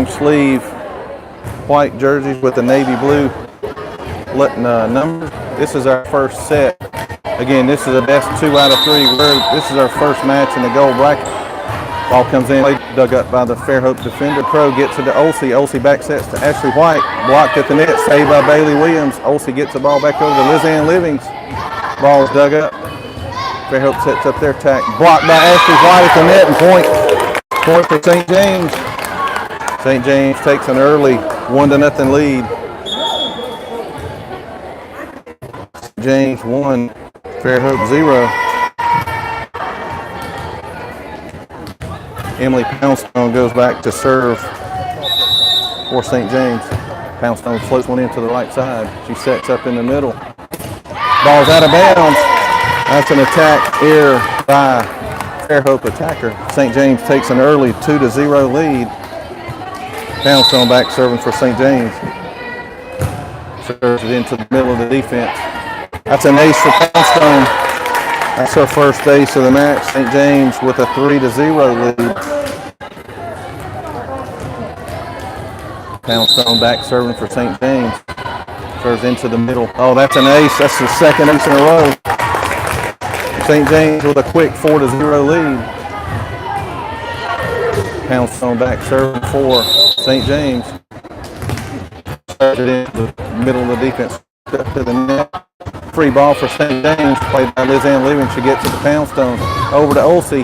long sleeve white jerseys with the navy blue numbers. This is our first set. Again, this is the best 2 out of 3. This is our first match in the gold bracket. Ball comes in, dug up by the Fairhope defender. Crow gets it to Olsey. Olsey back sets to Ashley White. Blocked at the net, saved by Bailey Williams. Olsey gets the ball back over to Lizanne Livings. Ball is dug up. Fairhope sets up their attack. Blocked by Ashley White at the net and point for St. James. St. James takes an early 1-0 lead. James 1, Fairhope 0. Emily Poundstone goes back to serve for St. James. Poundstone floats one into the right side. She sets up in the middle. Ball's out of bounds. That's an attack error by Fairhope attacker. St. James takes an early 2-0 lead. Poundstone back serving for St. James. Serves it into the middle of the defense. That's an ace for Poundstone. That's her first ace of the match. St. James with a 3-0 lead. Poundstone back serving for St. James. Serves into the middle. Oh, that's an ace. That's the second ace in a row. St. James with a quick 4-0 lead. Poundstone back serving for St. James. Serves it into the middle of the defense. To the net. Free ball for St. James, played by Lizanne Living. She gets it to Poundstone. Over to Olsey.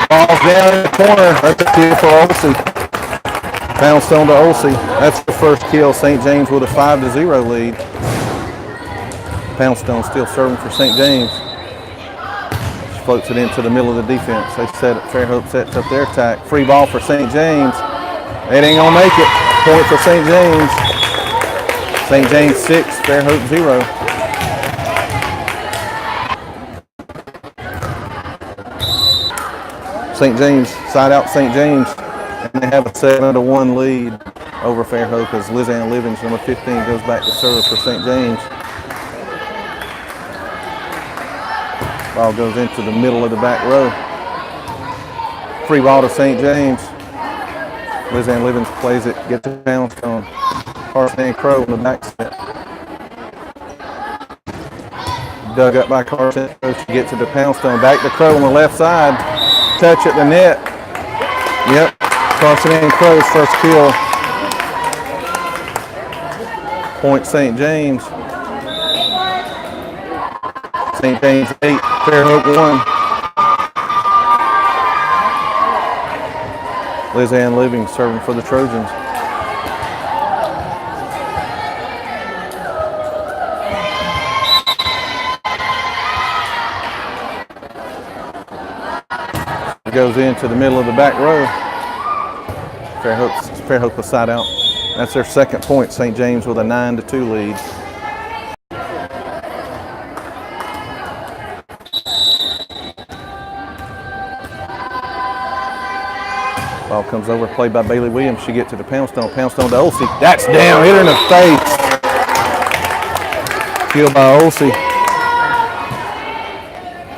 Ball's down in the corner. That's a kill for Olsey. Poundstone to Olsey. That's the first kill. St. James with a 5-0 lead. Poundstone still serving for St. James. She floats it into the middle of the defense. They set it. Fairhope sets up their attack. Free ball for St. James. It ain't gonna make it. Point for St. James. St. James 6, Fairhope 0. St. James, side out St. James, and they have a 7-1 lead over Fairhope as Lizanne Livings, number 15, goes back to serve for St. James. Ball goes into the middle of the back row. Free ball to St. James. Lizanne Livings plays it, gets the Poundstone. Carson Crow in the back set. Dug up by Carson. She gets it to Poundstone. Back to Crow on the left side. Touch at the net. Yep. Carson and Crow's first kill. Point St. James. St. James 8, Fairhope 1. Lizanne Living serving for the Trojans. Goes into the middle of the back row. Fairhope a side out. That's their second point. St. James with a 9-2 lead. Ball comes over, played by Bailey Williams. She gets to the Poundstone. Poundstone to Olsey. That's down, hit her in the face. Kill by Olsey.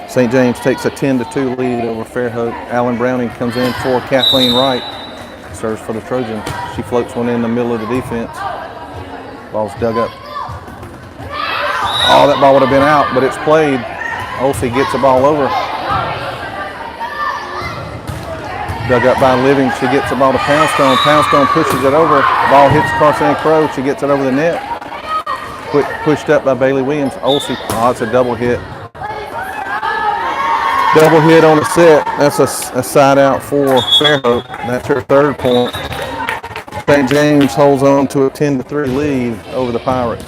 St. James takes a 10-2 lead over Fairhope. Alan Browning comes in for Kathleen Wright. Serves for the Trojans. She floats one in the middle of the defense. Ball's dug up. Oh, that ball would have been out, but it's played. Olsey gets the ball over. Dug up by Living. She gets the ball to Poundstone. Poundstone pushes it over. Ball hits Carson Crow. She gets it over the net. Pushed up by Bailey Williams. Olsey. Oh, it's a double hit. Double hit on the set. That's a side out for Fairhope. That's her third point. St. James holds on to a 10-3 lead over the Pirates.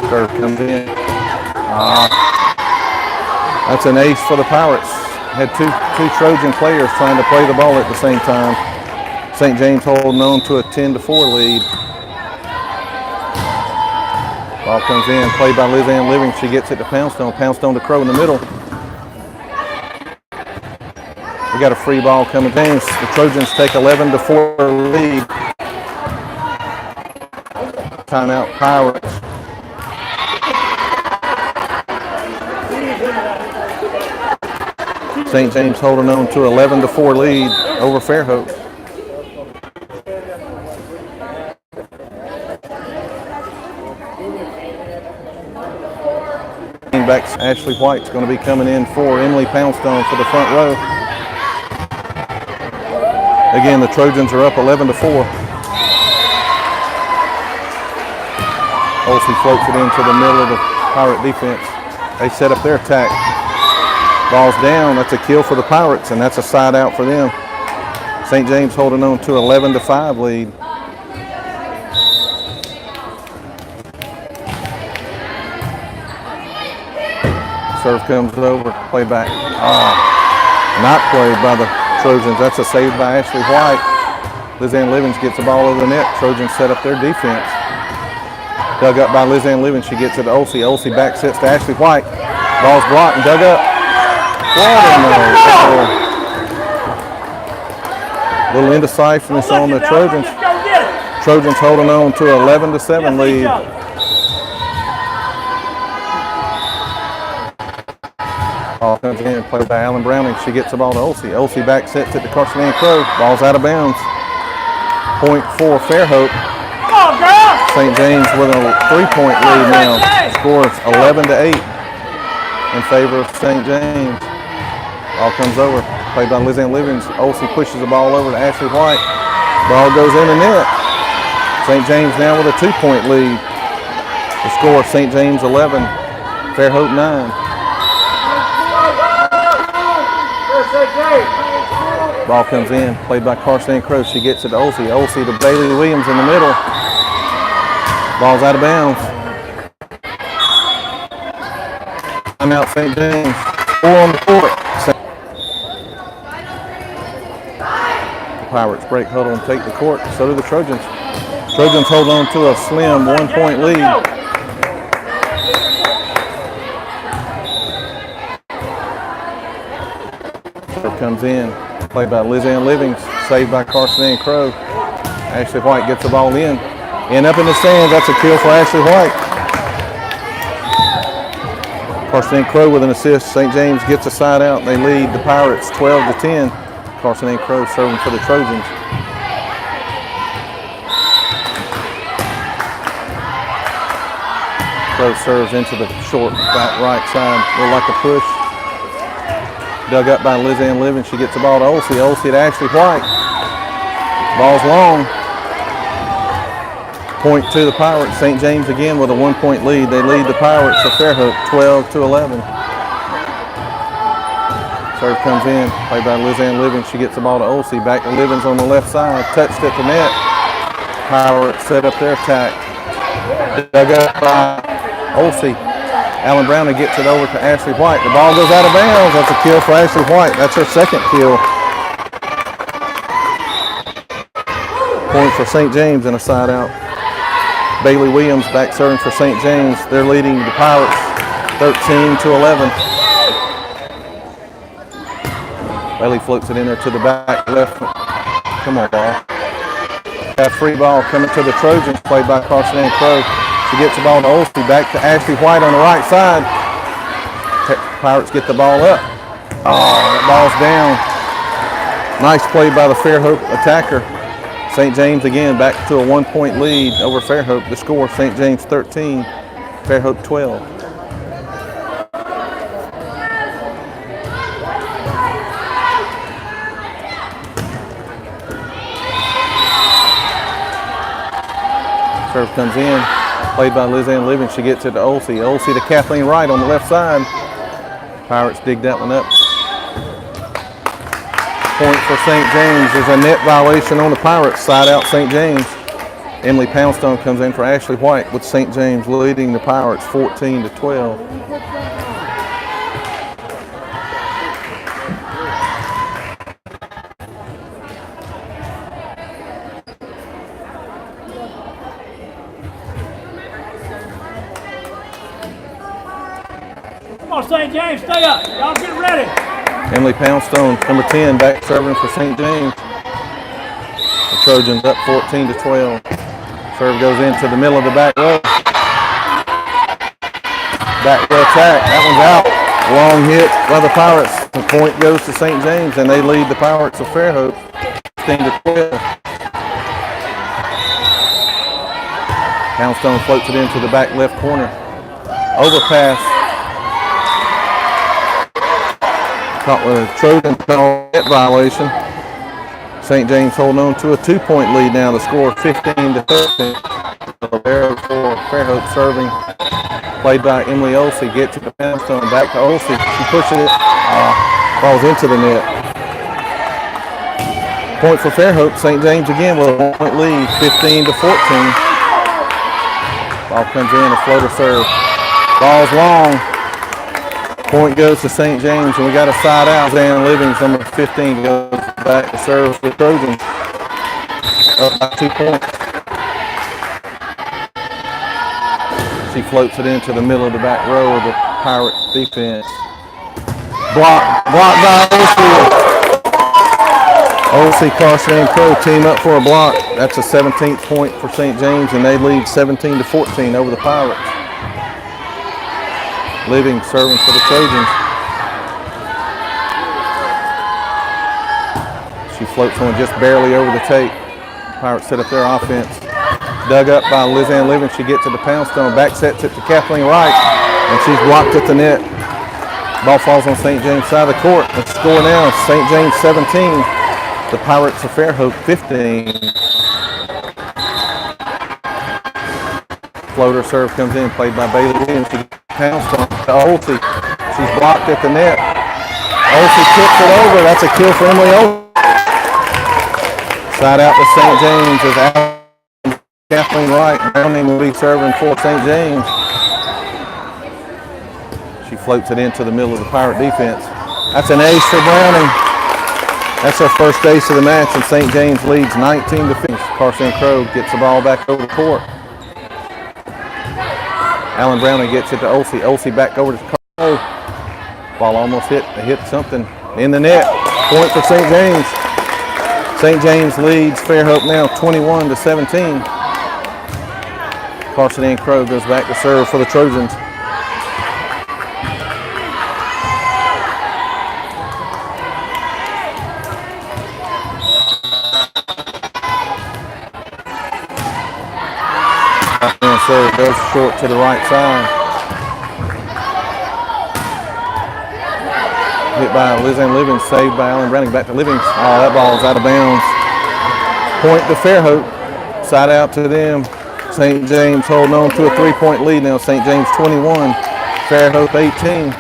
Serve comes in. That's an ace for the Pirates. Had two Trojan players trying to play the ball at the same time. St. James holding on to a 10-4 lead. Ball comes in, played by Lizanne Living. She gets it to Poundstone. Poundstone to Crow in the middle. We got a free ball coming. James, the Trojans take 11-4 lead. Timeout Pirates. St. James holding on to 11-4 lead over Fairhope. Back Ashley White's going to be coming in for Emily Poundstone for the front row. Again, the Trojans are up 11-4. Olsey floats it into the middle of the Pirate defense. They set up their attack. Ball's down. That's a kill for the Pirates, and that's a side out for them. St. James holding on to 11-5 lead. Serve comes over, play back. Not played by the Trojans. That's a save by Ashley White. Lizanne Livings gets the ball over the net. Trojans set up their defense. Dug up by Lizanne Livings. She gets it to Olsey. Olsey back sets to Ashley White. Ball's blocked and dug up. A little indecisiveness on the Trojans. Trojans holding on to 11-7 lead. Ball comes in, played by Allen Browning. She gets the ball to Olsey. Olsey back sets it to Carson Crow. Ball's out of bounds. Point for Fairhope. St. James with a 3-point lead now. Scores 11-8 in favor of St. James. Ball comes over, played by Lizanne Livings. Olsey pushes the ball over to Ashley White. Ball goes in the net. St. James now with a 2-point lead. The score, St. James 11, Fairhope 9. Ball comes in, played by Carson Crow. She gets it to Olsey. Olsey to Bailey Williams in the middle. Ball's out of bounds. Timeout St. James. 4 on the court. The Pirates break huddle and take the court. So do the Trojans. Trojans hold on to a slim 1-point lead. Serve comes in, played by Lizanne Livings, saved by Carson Crow. Ashley White gets the ball in. And up in the stands, that's a kill for Ashley White. Carson Crow with an assist. St. James gets a side out. They lead the Pirates 12-10. Carson Crow serving for the Trojans. Crow serves into the short back right side. Look like a push. Dug up by Lizanne Living. She gets the ball to Olsey. Olsey to Ashley White. Ball's long. Point to the Pirates. St. James again with a 1-point lead. They lead the Pirates of Fairhope 12-11. Serve comes in, played by Lizanne Livings. She gets the ball to Olsey. Back to Livings on the left side. Touched at the net. Pirates set up their attack. Dug up by Olsey. Allen Browning gets it over to Ashley White. The ball goes out of bounds. That's a kill for Ashley White. That's her second kill. Point for St. James and a side out. Bailey Williams back serving for St. James. They're leading the Pirates 13-11. Bailey floats it in there to the back left. Come on, ball. That free ball coming to the Trojans, played by Carson Crow. She gets the ball to Olsey, back to Ashley White on the right side. Pirates get the ball up. Oh, that ball's down. Nice play by the Fairhope attacker. St. James again back to a 1-point lead over Fairhope. The score, St. James 13, Fairhope 12. Serve comes in, played by Lizanne Living. She gets it to Olsey. Olsey to Kathleen Wright on the left side. Pirates dig that one up. Point for St. James. There's a net violation on the Pirates. Side out St. James. Emily Poundstone comes in for Ashley White with St. James leading the Pirates 14-12. Come on, St. James, stay up. Y'all get ready. Emily Poundstone, number 10, back serving for St. James. The Trojans up 14-12. Serve goes into the middle of the back row. Back row attack. That one's out. Long hit by the Pirates. The point goes to St. James, and they lead the Pirates of Fairhope 15-12. Poundstone floats it into the back left corner. Overpass. Caught with a Trojan net violation. St. James holding on to a 2-point lead now. The score 15-13. Libero for Fairhope serving. Played by Emily Olsey. Gets it to Poundstone. Back to Olsey. She pushes it. Falls into the net. Point for Fairhope. St. James again with a 1-point lead. 15-14. Ball comes in. A floater serve. Ball's long. Point goes to St. James, and we got a side out. Dan Livings, number 15, goes back to serve for the Trojans. Up by 2 points. She floats it into the middle of the back row of the Pirate defense. Blocked by Olsey. Carson and Crow team up for a block. That's a 17th point for St. James, and they lead 17-14 over the Pirates. Living serving for the Trojans. She floats one just barely over the tape. Pirates set up their offense. Dug up by Lizanne Living. She gets to the Poundstone. Back sets it to Kathleen Wright, and she's blocked at the net. Ball falls on St. James' side of the court. The score now, St. James 17. The Pirates of Fairhope 15. Floater serve comes in, played by Bailey Williams. She Poundstone to Olsey. She's blocked at the net. Olsey kicks it over. That's a kill for Emily Olsey. Side out to St. James as Kathleen Wright. Browning will be serving for St. James. She floats it into the middle of the Pirate defense. That's an ace for Browning. That's her first ace of the match, and St. James leads 19-15. Carson Crow gets the ball back over the court. Alan Browning gets it to Olsey. Olsey back over to Crow. Ball almost hit something in the net. Point for St. James. St. James leads Fairhope now 21-17. Carson Ann Crow goes back to serve for the Trojans. Serve goes short to the right side. Hit by Lizanne Livings, saved by Alan Browning. Back to Livings. Oh, that ball is out of bounds. Point to Fairhope. Side out to them. St. James holding on to a 3-point lead now. St. James 21, Fairhope 18.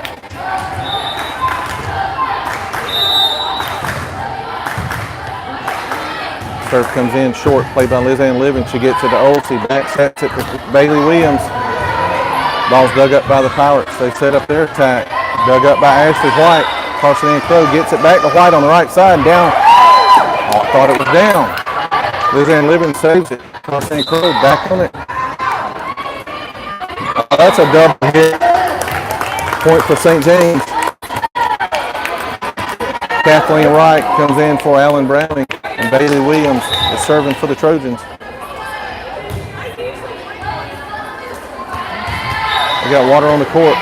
Serve comes in short, played by Lizanne Living. She gets it to Olsey. Back sets it to Bailey Williams. Ball's dug up by the Pirates. They set up their attack. Dug up by Ashley White. Carson Ann Crow gets it back to White on the right side and down. Oh, I thought it was down. Lizanne Living saves it. Carson Ann Crow back on it. Oh, that's a double hit. Point for St. James. Kathleen Wright comes in for Alan Browning. And Bailey Williams is serving for the Trojans. We got water on the court.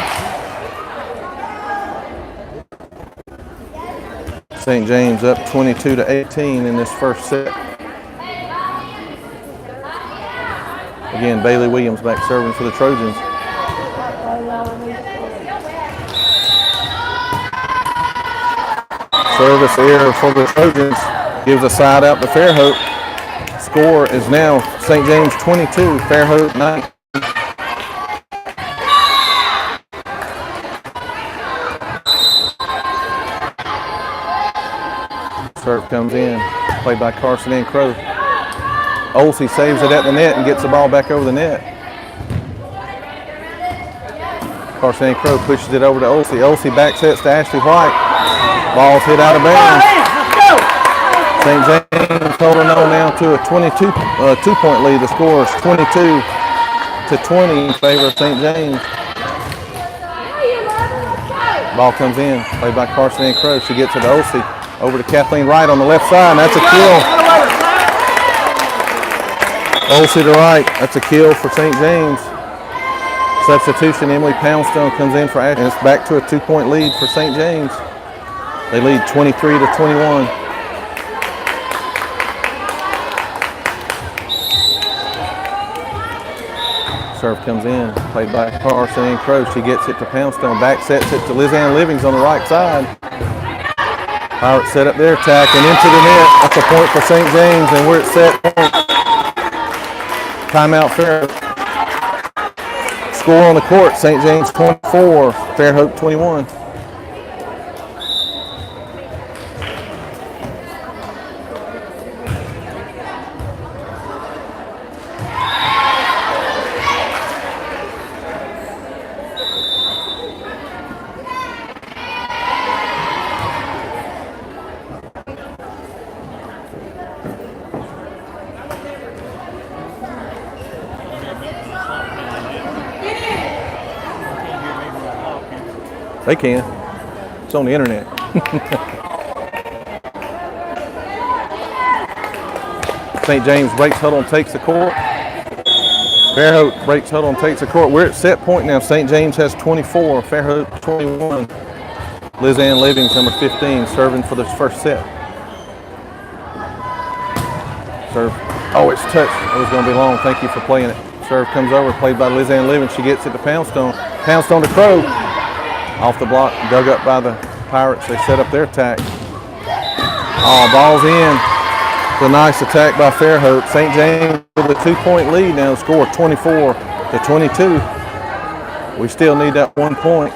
St. James up 22-18 in this first set. Again, Bailey Williams back serving for the Trojans. Service error for the Trojans. Gives a side out to Fairhope. Score is now St. James 22, Fairhope 9. Serve comes in, played by Carson Ann Crow. Olsey saves it at the net and gets the ball back over the net. Carson Ann Crow pushes it over to Olsey. Olsey back sets to Ashley White. Ball's hit out of bounds. St. James holding on now to a 2-point lead. The score is 22-20 in favor of St. James. Ball comes in, played by Carson Ann Crow. She gets it to Olsey. Over to Kathleen Wright on the left side, and that's a kill. Olsey to Wright, that's a kill for St. James. Substitution, Emily Poundstone comes in for action. It's back to a 2-point lead for St. James. They lead 23-21. Serve comes in, played by Carson and Crow. She gets it to Poundstone, back sets it to Lizanne Livings on the right side. Pirates set up their attack and into the net. That's a point for St. James, and we're at set point. Timeout Fairhope. Score on the court, St. James 24, Fairhope 21. They can. It's on the internet. St. James breaks huddle and takes the court. Fairhope breaks huddle and takes the court. We're at set point now. St. James has 24, Fairhope 21. Lizanne Livings, number 15, serving for this first set. Serve. Oh, it's touched. It was going to be long. Thank you for playing it. Serve comes over, played by Lizanne Livings. She gets it to Poundstone. Poundstone to Crow. Off the block, dug up by the Pirates. They set up their attack. Oh, ball's in. It's a nice attack by Fairhope. St. James with a 2-point lead now, score 24-22. We still need that 1 point.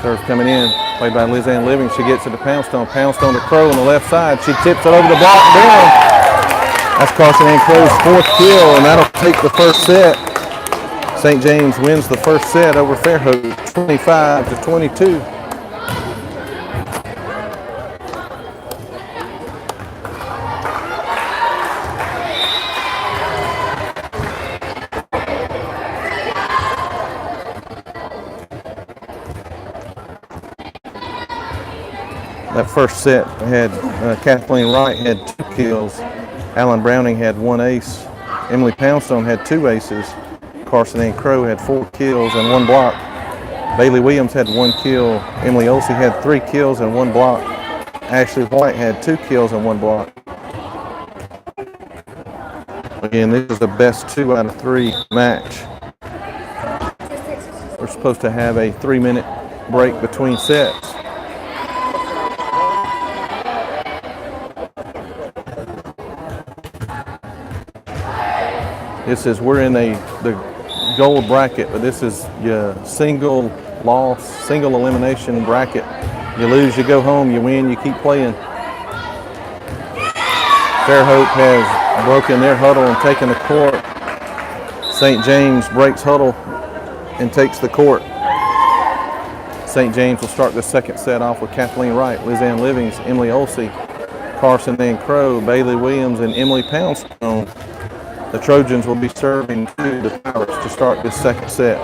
Serve coming in, played by Lizanne Living. She gets it to Poundstone. Poundstone to Crow on the left side. She tips it over the block down. That's Carson Ann Crow's 4th kill, and that'll take the first set. St. James wins the first set over Fairhope, 25-22. That first set had Kathleen Wright had 2 kills. Alan Browning had 1 ace. Emily Poundstone had 2 aces. Carson Ann Crow had 4 kills and 1 block. Bailey Williams had 1 kill. Emily Olsey had 3 kills and 1 block. Ashley White had 2 kills and 1 block. Again, this is the best 2 out of 3 match. We're supposed to have a 3-minute break between sets. This is, we're in the gold bracket, but this is your single loss, single elimination bracket. You lose, you go home, you win, you keep playing. Fairhope has broken their huddle and taken the court. St. James breaks huddle and takes the court. St. James will start the second set off with Kathleen Wright, Lizanne Livings, Emily Olsey, Carson Ann Crow, Bailey Williams, and Emily Poundstone. The Trojans will be serving to the Pirates to start this second set.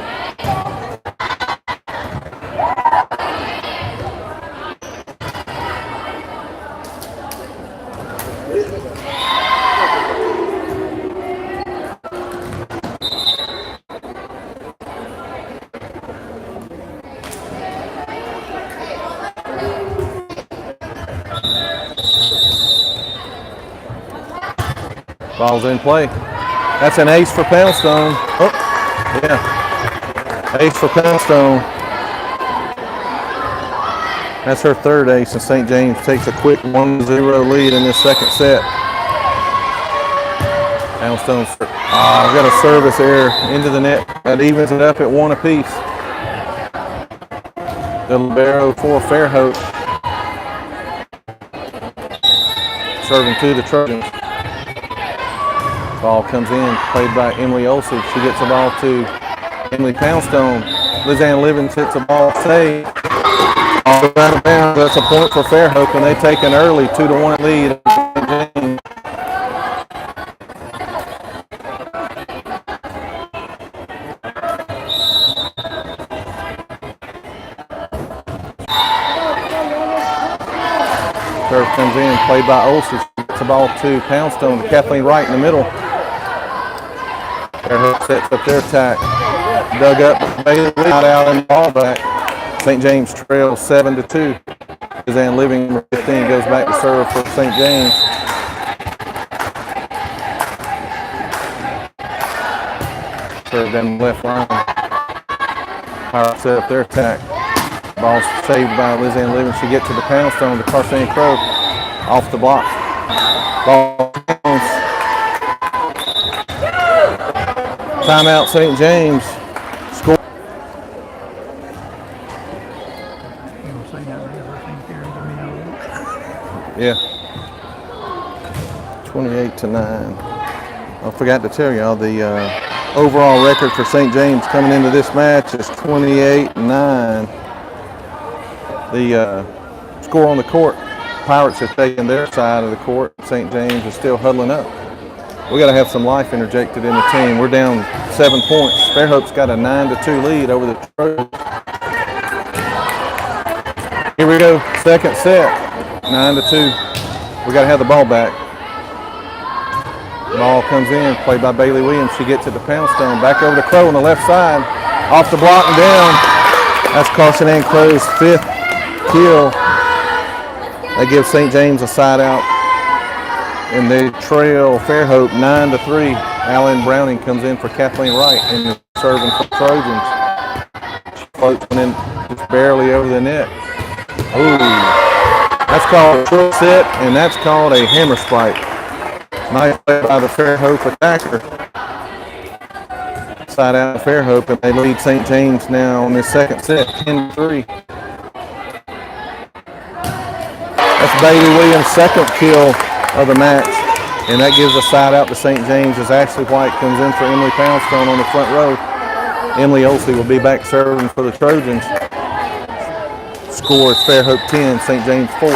Ball's in play. That's an ace for Poundstone. Oh, yeah. Ace for Poundstone. That's her 3rd ace, and St. James takes a quick 1-0 lead in this second set. Poundstone, got a service error into the net. That evens it up at 1 apiece. The libero for Fairhope. Serving to the Trojans. Ball comes in, played by Emily Olsey. She gets the ball to Emily Poundstone. Lizanne Livings hits the ball saved. All out of bounds. That's a point for Fairhope, and they take an early 2-1 lead. Serve comes in, played by Olsey. the ball to Poundstone, to Kathleen Wright in the middle. Fairhope sets up their attack. Dug up, Bailey not out and ball back. St. James trails 7-2. Suzanne Living, number 15, goes back to serve for St. James. Serve down the left line. Pirates set up their attack. Ball saved by Lizanne Living. She gets to the Poundstone to Carson Crow. Off the block. Ball bounce. Timeout St. James. Score. Yeah. 28-9. I forgot to tell y'all the overall record for St. James coming into this match is 28-9. The score on the court, Pirates have taken their side of the court. St. James is still huddling up. We got to have some life interjected in the team. We're down 7 points. Fairhope's got a 9-2 lead over the Trojans. Here we go, second set, 9-2. We got to have the ball back. Ball comes in, played by Bailey Williams. She gets it to Poundstone. Back over to Crow on the left side. Off the block and down. That's Carson Ann Crow's 5th kill. That gives St. James a side out. And they trail Fairhope 9-3. Alan Browning comes in for Kathleen Wright and serving for Trojans. She floats one in just barely over the net. Ooh, that's called a short set, and that's called a hammer spike. Nice play by the Fairhope attacker. Side out to Fairhope, and they lead St. James now in this second set, 10-3. That's Bailey Williams' second kill of the match, and that gives a side out to St. James as Ashley White comes in for Emily Poundstone on the front row. Emily Olsey will be back serving for the Trojans. Score is Fairhope 10, St. James 4.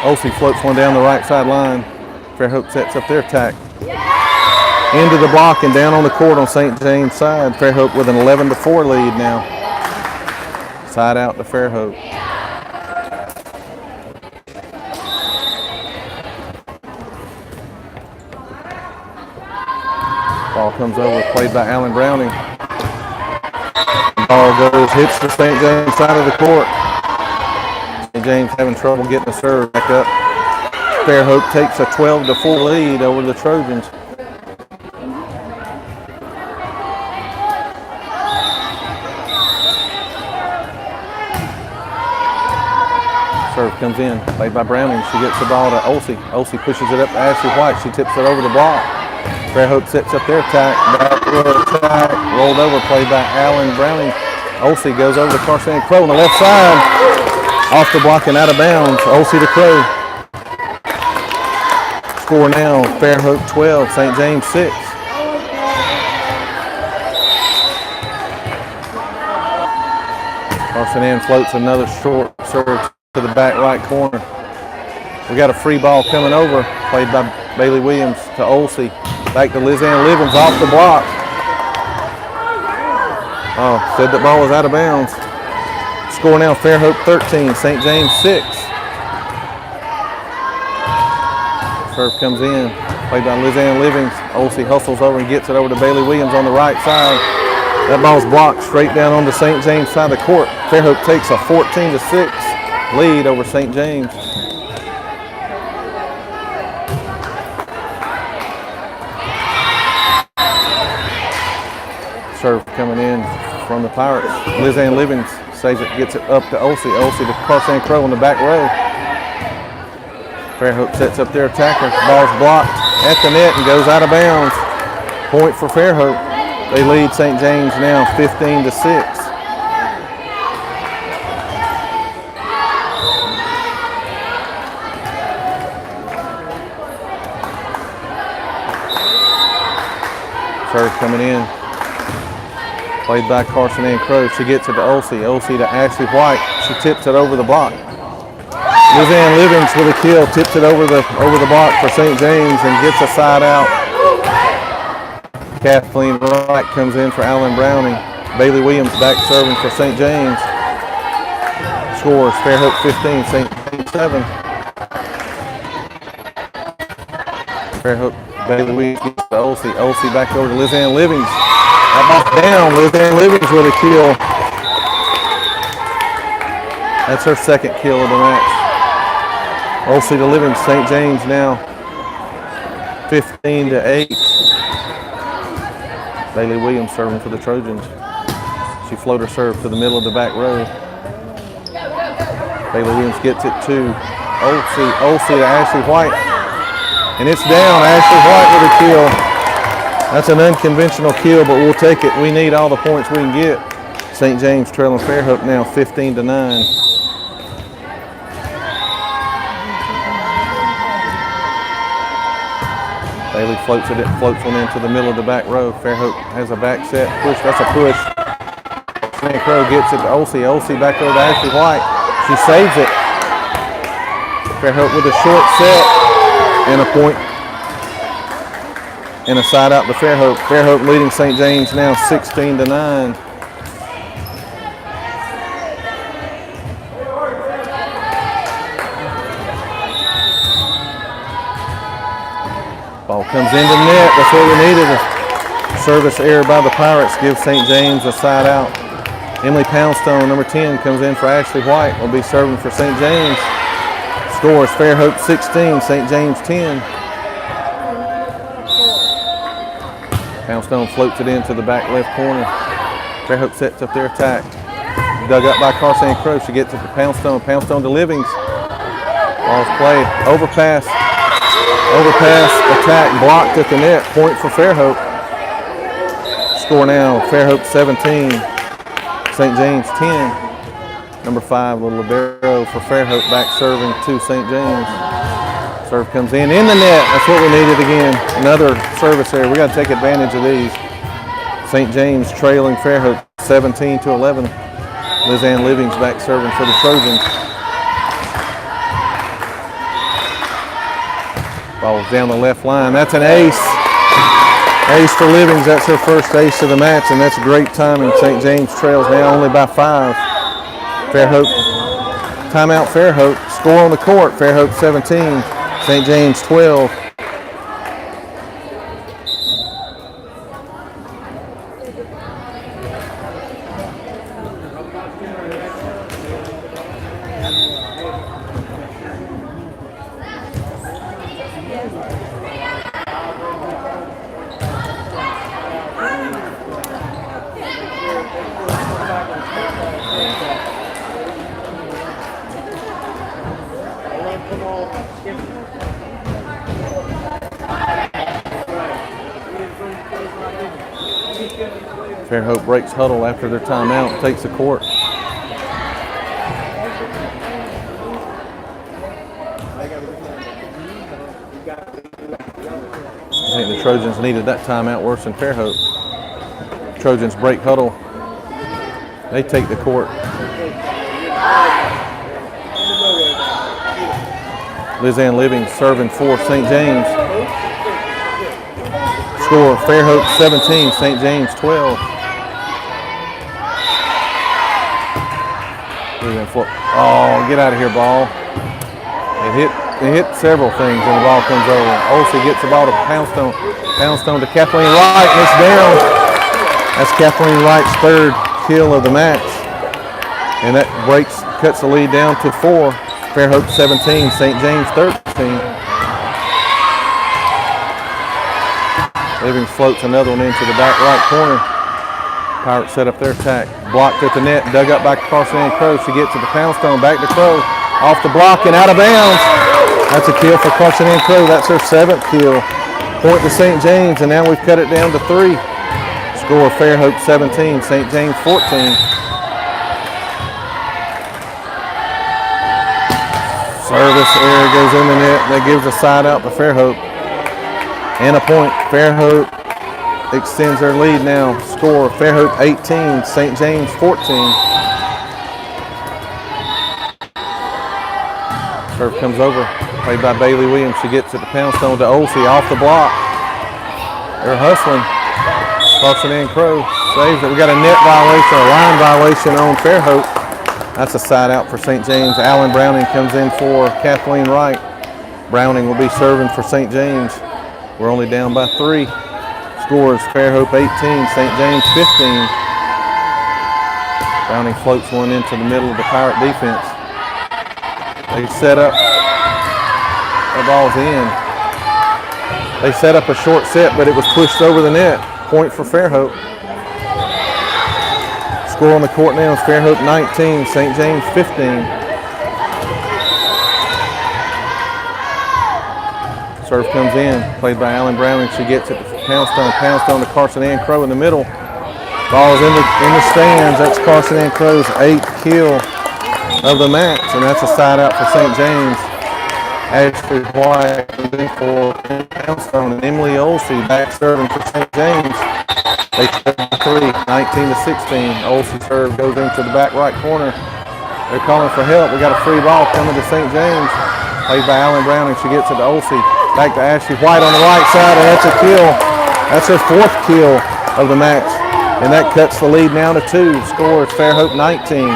Olsey floats one down the right side line. Fairhope sets up their attack. Into the block and down on the court on St. James' side. Fairhope with an 11-4 lead now. Side out to Fairhope. Ball comes over, played by Alan Browning. Ball goes, hits the St. James side of the court. St. James having trouble getting the serve back up. Fairhope takes a 12-4 lead over the Trojans. Serve comes in, played by Browning. She gets the ball to Olsey. Olsey pushes it up to Ashley White. She tips it over the block. Fairhope sets up their attack. Back row attack. Rolled over, played by Alan Browning. Olsey goes over to Carson Crow on the left side. Off the block and out of bounds. Olsey to Crow. Score now, Fairhope 12, St. James 6. Carson Ann floats another short serve to the back right corner. We got a free ball coming over, played by Bailey Williams to Olsey. Back to Lizanne Livens off the block. Oh, said the ball was out of bounds. Score now, Fairhope 13, St. James 6. Serve comes in, played by Lizanne Livings. Olsey hustles over and gets it over to Bailey Williams on the right side. That ball's blocked straight down on the St. James side of the court. Fairhope takes a 14-6 lead over St. James. Serve coming in from the Pirates. Lizanne Livings saves it, gets it up to Olsey. Olsey to Carson Crow on the back row. Fairhope sets up their attacker. Ball's blocked at the net and goes out of bounds. Point for Fairhope. They lead St. James now 15-6. Serve coming in. Played by Carson Ann Crow. She gets it to Olsey. Olsey to Ashley White. She tips it over the block. Lizanne Livings with a kill, tips it over the block for St. James and gets a side out. Kathleen Wright comes in for Alan Browning. Bailey Williams back serving for St. James. Scores Fairhope 15, St. James 7. Fairhope, Bailey Williams gets to Olsey. Olsey back over to Lizanne Livings. That ball's down. Lizanne Livings with a kill. That's her second kill of the match. Olsey to Livings. St. James now 15-8. Bailey Williams serving for the Trojans. She floater serve to the middle of the back row. Bailey Williams gets it to Olsey. Olsey to Ashley White. And it's down. Ashley White with a kill. That's an unconventional kill, but we'll take it. We need all the points we can get. St. James trailing Fairhope now 15-9. Bailey floats one into the middle of the back row. Fairhope has a back set push. That's a push. St. Crow gets it to Olsey. Olsey back over to Ashley White. She saves it. Fairhope with a short set and a point. And a side out to Fairhope. Fairhope leading St. James now 16-9. Ball comes into net. That's what we needed. A service error by the Pirates gives St. James a side out. Emily Poundstone, number 10, comes in for Ashley White. Will be serving for St. James. Scores Fairhope 16, St. James 10. Poundstone floats it into the back left corner. Fairhope sets up their attack. Dug up by Carson Crow. She gets it to Poundstone. Poundstone to Livings. Ball's played. Overpass. Overpass, attack, blocked at the net. Point for Fairhope. Score now, Fairhope 17, St. James 10. Number 5, Little Libero for Fairhope, back serving to St. James. Serve comes in the net. That's what we needed again. Another service error. We got to take advantage of these. St. James trailing Fairhope 17-11. Lizanne Livings back serving for the Trojans. Ball's down the left line. That's an ace. Ace for Livings. That's her first ace of the match, and that's great timing. St. James trails now only by 5. Fairhope, timeout Fairhope. Score on the court. Fairhope 17, St. James 12. Fairhope breaks huddle after their timeout and takes the court. I think the Trojans needed that timeout worse than Fairhope. Trojans break huddle. They take the court. Lizanne Livings serving for St. James. Score Fairhope 17, St. James 12. Oh, get out of here, ball. It hit several things and the ball comes over. Olsey gets the ball to Poundstone. Poundstone to Kathleen Wright, and it's down. That's Kathleen Wright's third kill of the match. And that cuts the lead down to 4. Fairhope 17, St. James 13. Livings floats another one into the back right corner. Pirates set up their attack. Blocked at the net, dug up by Carson Ann Crow. She gets it to Poundstone, back to Crow. Off the block and out of bounds. That's a kill for Carson Ann Crow. That's her 7th kill. Point to St. James, and now we've cut it down to 3. Score Fairhope 17, St. James 14. Service error goes in the net. That gives a side out to Fairhope. And a point. Fairhope extends their lead now. Score Fairhope 18, St. James 14. Serve comes over. Played by Bailey Williams. She gets it to Poundstone to Olsey off the block. They're hustling. Carson Ann Crow saves it. We got a net violation, a line violation on Fairhope. That's a side out for St. James. Alan Browning comes in for Kathleen Wright. Browning will be serving for St. James. We're only down by 3. Scores Fairhope 18, St. James 15. Browning floats one into the middle of the Pirate defense. They set up. The ball's in. They set up a short set, but it was pushed over the net. Point for Fairhope. Score on the court now is Fairhope 19, St. James 15. Serve comes in, played by Allen Browning. She gets it to Poundstone to Carson Ann Crow in the middle. Ball's in the stands. That's Carson Ann Crow's 8th kill of the match, and that's a side out for St. James. Ashley White for Poundstone and Emily Olsey back serving for St. James. They serve 3, 19-16. Olsey serve goes into the back right corner. They're calling for help. We got a free ball coming to St. James. Played by Allen Browning. She gets it to Olsey. Back to Ashley White on the right side, and that's a kill. That's her 4th kill of the match. And that cuts the lead now to 2. Score is Fairhope 19,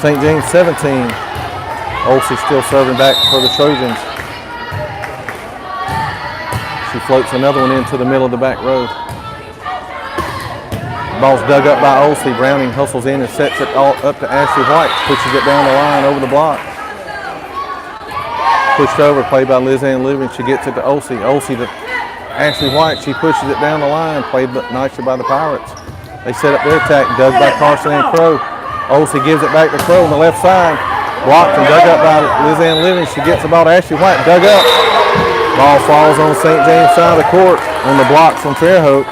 St. James 17. Olsey still serving back for the Trojans. She floats another one into the middle of the back row. Ball's dug up by Olsey. Browning hustles in and sets it all up to Ashley White. Pushes it down the line over the block. Pushed over, played by Liz Ann Living. She gets it to Olsey. Olsey to Ashley White. She pushes it down the line. Played nicely by the Pirates. They set up their attack. Dug by Carson Ann Crow. Olsey gives it back to Crow on the left side. Blocked and dug up by Liz Ann Living. She gets the ball to Ashley White. Dug up. Ball falls on St. James side of the court on the block from Fairhope.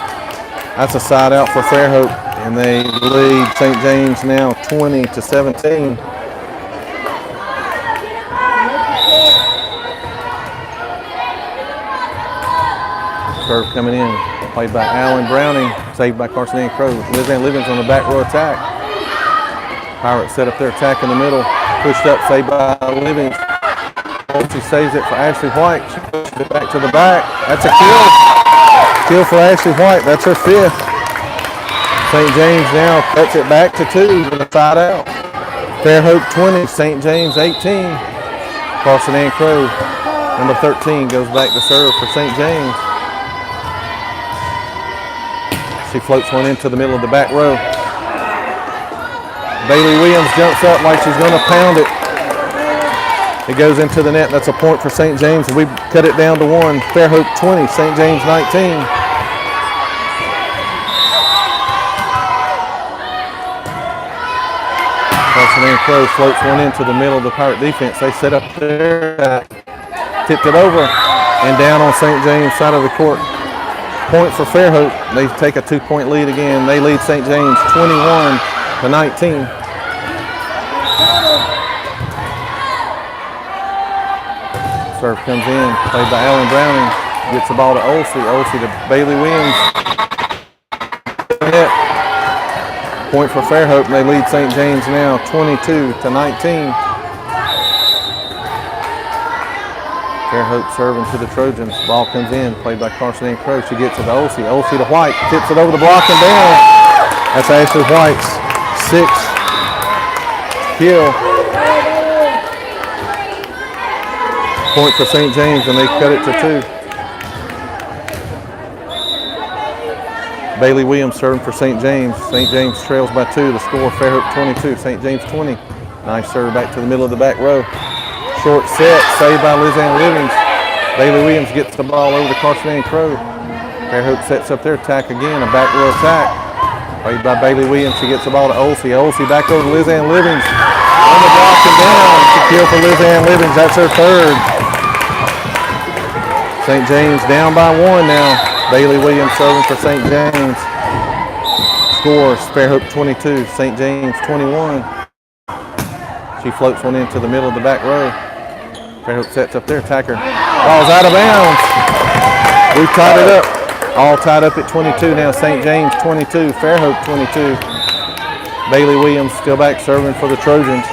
That's a side out for Fairhope, and they lead St. James now 20-17. Serve coming in, played by Allen Browning, saved by Carson Ann Crow. Liz Ann Living's on the back row attack. Pirates set up their attack in the middle. Pushed up, saved by Living. She saves it for Ashley White. She pushes it back to the back. That's a kill. Kill for Ashley White. That's her 5th. St. James now cuts it back to 2 with a side out. Fairhope 20, St. James 18. Carson Ann Crow, number 13, goes back to serve for St. James. She floats one into the middle of the back row. Bailey Williams jumps up like she's going to pound it. It goes into the net. That's a point for St. James. We cut it down to 1. Fairhope 20, St. James 19. Carson Ann Crow floats one into the middle of the Pirate defense. They set up their attack. Tipped it over and down on St. James side of the court. Point for Fairhope. They take a 2-point lead again. They lead St. James 21-19. Serve comes in, played by Allen Browning. Gets the ball to Olsey. Olsey to Bailey Williams. Point for Fairhope. They lead St. James now 22-19. Fairhope serving to the Trojans. Ball comes in, played by Carson Ann Crow. She gets it to Olsey. Olsey to White. Tips it over the block and down. That's Ashley White's 6th kill. Point for St. James, and they cut it to 2. Bailey Williams serving for St. James. St. James trails by 2. The score, Fairhope 22, St. James 20. Nice serve back to the middle of the back row. Short set, saved by Liz Ann Livings. Bailey Williams gets the ball over to Carson Ann Crow. Fairhope sets up their attack again, a back row attack. Played by Bailey Williams. She gets the ball to Olsey. Olsey back over to Liz Ann Livings. On the block and down. It's a kill for Liz Ann Livings. That's her 3rd. St. James down by 1 now. Bailey Williams serving for St. James. Scores Fairhope 22, St. James 21. She floats one into the middle of the back row. Fairhope sets up their attacker. Ball's out of bounds. We've tied it up. All tied up at 22 now. St. James 22, Fairhope 22. Bailey Williams still back serving for the Trojans.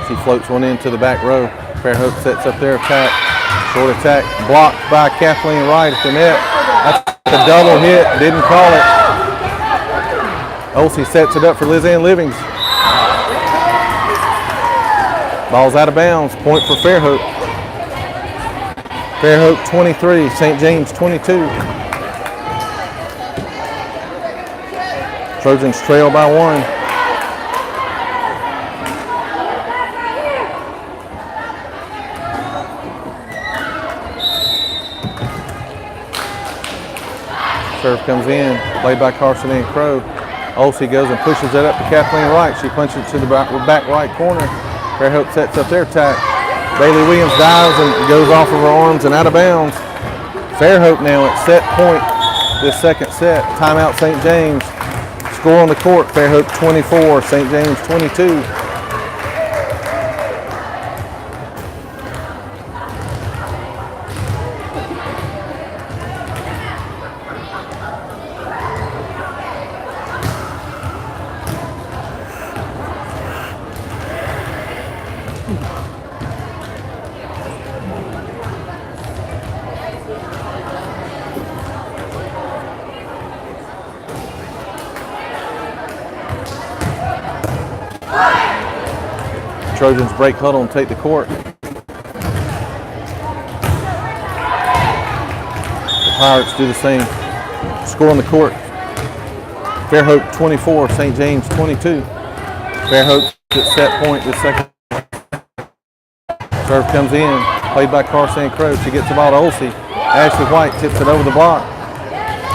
She floats one into the back row. Fairhope sets up their attack. Short attack blocked by Kathleen Wright at the net. That's a double hit. Didn't call it. Olsey sets it up for Liz Ann Livings. Ball's out of bounds. Point for Fairhope. Fairhope 23, St. James 22. Trojans trail by 1. Serve comes in, played by Carson and Crow. Olsey goes and pushes it up to Kathleen Wright. She punches it to the back right corner. Fairhope sets up their attack. Bailey Williams dives and goes off of her arms and out of bounds. Fairhope now at set point this second set. Timeout St. James. Score on the court, Fairhope 24, St. James 22. Trojans break huddle and take the court. The Pirates do the same. Score on the court. Fairhope 24, St. James 22. Fairhope at set point this second. Serve comes in, played by Carson Crow. She gets the ball to Olsey. Ashley White tips it over the block.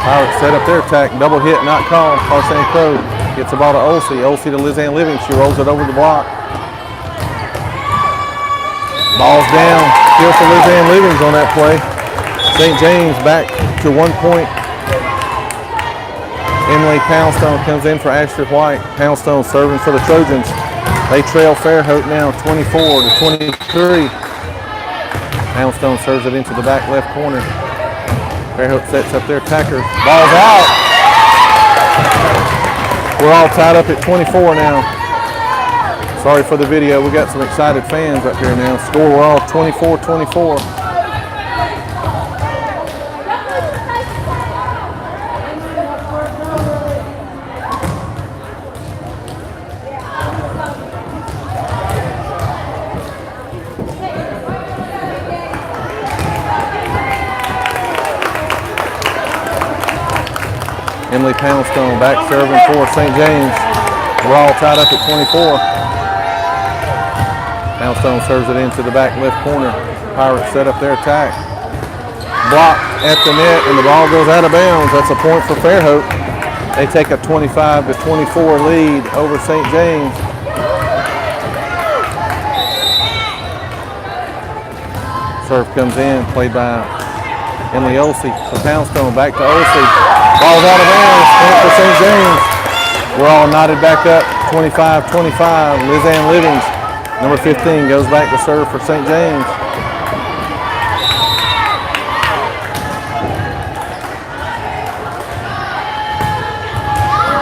Pirates set up their attack. Double hit, not called. Carson Crow gets the ball to Olsey. Olsey to Lizanne Living. She rolls it over the block. Ball's down. Kill for Lizanne Livings on that play. St. James back to 1 point. Emily Poundstone comes in for Ashley White. Poundstone serving for the Trojans. They trail Fairhope now 24 to 23. Poundstone serves it into the back left corner. Fairhope sets up their attackers. Ball's out. We're all tied up at 24 now. Sorry for the video. We got some excited fans up here now. Score, we're all 24-24. Emily Poundstone back serving for St. James. We're all tied up at 24. Poundstone serves it into the back left corner. Pirates set up their attack. Blocked at the net and the ball goes out of bounds. That's a point for Fairhope. They take a 25-24 lead over St. James. Serve comes in, played by Emily Olsey. So Poundstone back to Olsey. Ball's out of bounds, point for St. James. We're all knotted back up, 25-25. Lizanne Livings, number 15, goes back to serve for St. James.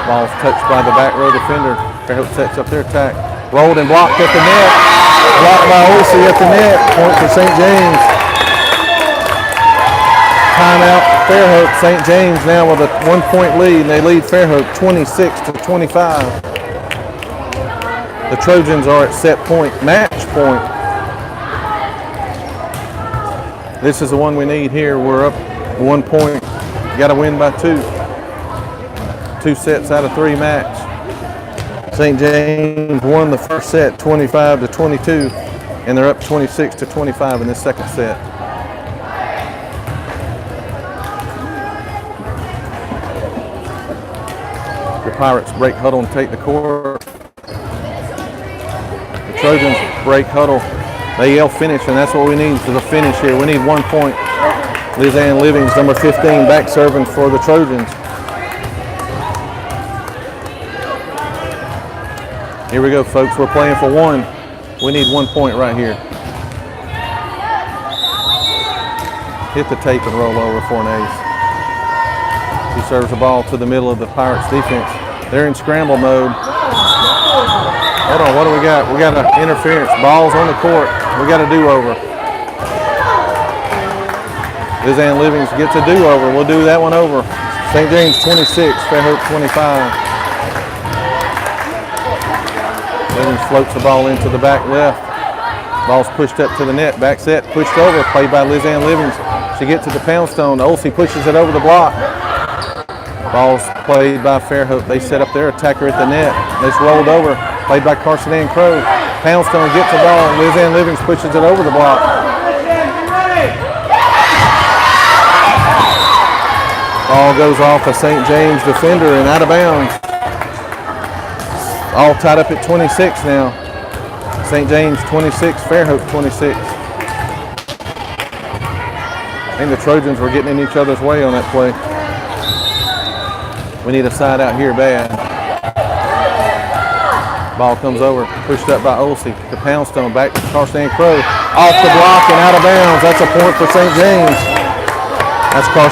Ball's touched by the back row defender. Fairhope sets up their attack. Rolled and blocked at the net. Blocked by Olsey at the net. Point for St. James. Timeout Fairhope. St. James now with a 1 point lead, and they lead Fairhope 26-25. The Trojans are at set point, match point. This is the one we need here. We're up 1 point. Got to win by 2. 2 sets out of 3 match. St. James won the first set 25-22, and they're up 26-25 in this second set. The Pirates break huddle and take the court. The Trojans break huddle. They yell finish, and that's what we need for the finish here. We need 1 point. Lizanne Livings, number 15, back serving for the Trojans. Here we go, folks. We're playing for 1. We need 1 point right here. Hit the tape and roll over for an ace. He serves the ball to the middle of the Pirates defense. They're in scramble mode. Hold on, what do we got? We got an interference. Ball's on the court. We got a do-over. Lizanne Livings gets a do-over. We'll do that one over. St. James 26, Fairhope 25. Livings floats the ball into the back left. Ball's pushed up to the net. Back set, pushed over. Played by Lizanne Livings. She gets it to Poundstone. Olsey pushes it over the block. Ball's played by Fairhope. They set up their attacker at the net. It's rolled over. Played by Carson Ann Crow. Poundstone gets the ball. Lizanne Livings pushes it over the block. Ball goes off a St. James defender and out of bounds. All tied up at 26 now. St. James 26, Fairhope 26. I think the Trojans were getting in each other's way on that play. We need a side out here bad. Ball comes over, pushed up by Olsey to Poundstone, back to Carson Ann Crow. Off the block and out of bounds. That's a point for St. James. That's Carson